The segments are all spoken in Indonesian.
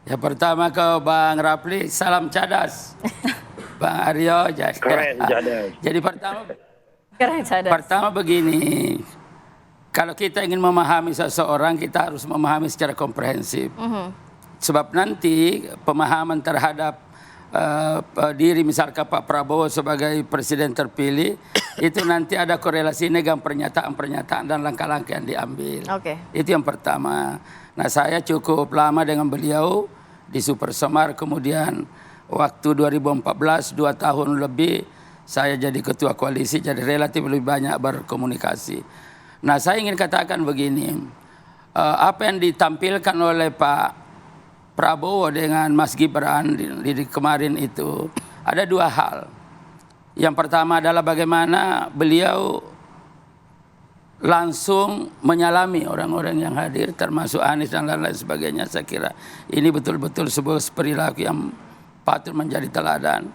Ya pertama ke Bang Rapli, salam cadas. Bang Aryo, Keren, cadas. jadi pertama Keren, cadas. pertama begini, kalau kita ingin memahami seseorang, kita harus memahami secara komprehensif. Sebab nanti pemahaman terhadap diri misalkan Pak Prabowo sebagai presiden terpilih, itu nanti ada korelasinya dengan pernyataan-pernyataan dan langkah-langkah yang diambil. Oke. Itu yang pertama. Nah, saya cukup lama dengan beliau di Super Semar, kemudian waktu 2014, 2 tahun lebih, saya jadi ketua koalisi, jadi relatif lebih banyak berkomunikasi. Nah, saya ingin katakan begini, apa yang ditampilkan oleh Pak Prabowo dengan Mas Gibran di kemarin itu, ada 2 hal. Yang pertama adalah bagaimana beliau langsung menyalami orang-orang yang hadir, termasuk Anies dan lain-lain sebagainya. Saya kira ini betul-betul sebuah perilaku yang patut menjadi teladan.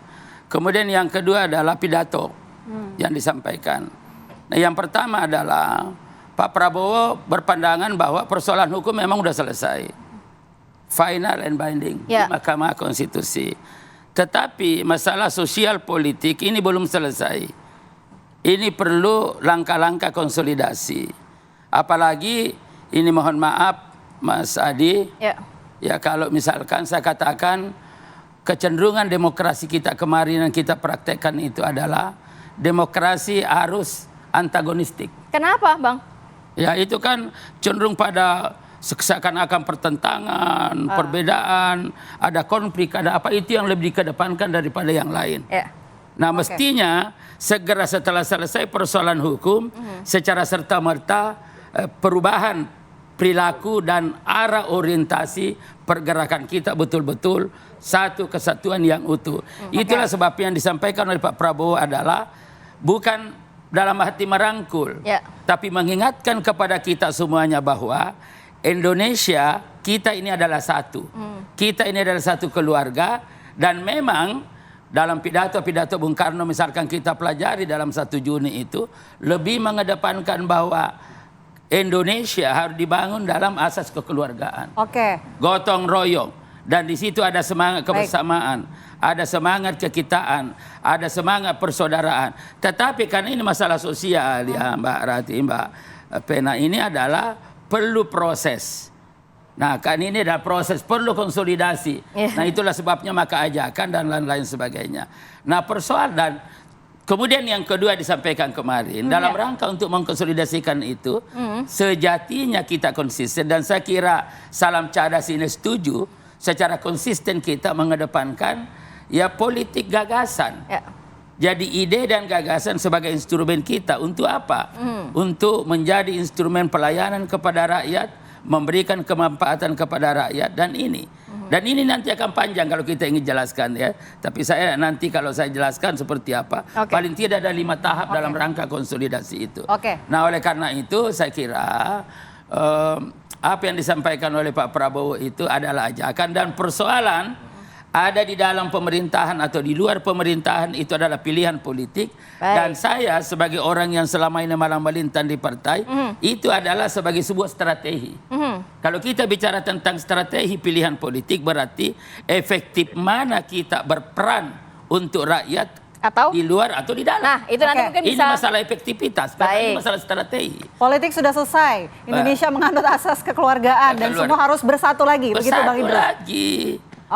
Kemudian yang kedua adalah pidato yang disampaikan. Nah, yang pertama adalah Pak Prabowo berpandangan bahwa persoalan hukum memang sudah selesai, final and binding di Mahkamah Konstitusi. Tetapi masalah sosial politik ini belum selesai. Ini perlu langkah-langkah konsolidasi. Apalagi ini mohon maaf Mas Adi, ya kalau misalkan saya katakan kecenderungan demokrasi kita kemarin yang kita praktekkan itu adalah demokrasi arus antagonistik. Kenapa, Bang? Ya itu kan cenderung pada seakan-akan pertentangan, perbedaan, ada konflik, ada apa, itu yang lebih dikedepankan daripada yang lain. Nah, mestinya segera setelah selesai persoalan hukum, secara serta-merta perubahan perilaku dan arah orientasi pergerakan kita betul-betul satu kesatuan yang utuh. Itulah sebabnya yang disampaikan oleh Pak Prabowo adalah bukan dalam hati merangkul, tapi mengingatkan kepada kita semuanya bahwa Indonesia, kita ini adalah satu. Kita ini adalah satu keluarga, dan memang dalam pidato-pidato Bung Karno misalkan kita pelajari dalam 1 Juni itu lebih mengedepankan bahwa Indonesia harus dibangun dalam asas kekeluargaan. Gotong royong, dan di situ ada semangat kebersamaan, ada semangat kekitaan, ada semangat persaudaraan. Tetapi karena ini masalah sosial ya Mbak Rati, Mbak Pena, ini adalah perlu proses. Nah, kan ini adalah proses, perlu konsolidasi. Nah, itulah sebabnya maka ajakan dan lain-lain sebagainya. Nah, persoalan dan kemudian yang kedua disampaikan kemarin dalam rangka untuk mengkonsolidasikan itu, sejatinya kita konsisten, dan saya kira salam cadas ini setuju, secara konsisten kita mengedepankan ya politik gagasan. Jadi ide dan gagasan sebagai instrumen kita untuk apa? Untuk menjadi instrumen pelayanan kepada rakyat, memberikan kemanfaatan kepada rakyat, dan ini nanti akan panjang kalau kita ingin jelaskan ya. Tapi saya nanti kalau saya jelaskan seperti apa, paling tidak ada 5 tahap dalam rangka konsolidasi itu. Nah, oleh karena itu saya kira apa yang disampaikan oleh Pak Prabowo itu adalah ajakan, dan persoalan ada di dalam pemerintahan atau di luar pemerintahan itu adalah pilihan politik. Dan saya sebagai orang yang selama ini malang melintang di partai, itu adalah sebagai sebuah strategi. Kalau kita bicara tentang strategi pilihan politik, berarti efektif mana kita berperan untuk rakyat atau di luar atau di dalam. Nah, itu nanti mungkin bisa. Ini masalah efektivitas, ini masalah strategi. Politik sudah selesai. Indonesia menganut asas kekeluargaan dan semua harus bersatu lagi. Begitu Bang Idrus. Lagi.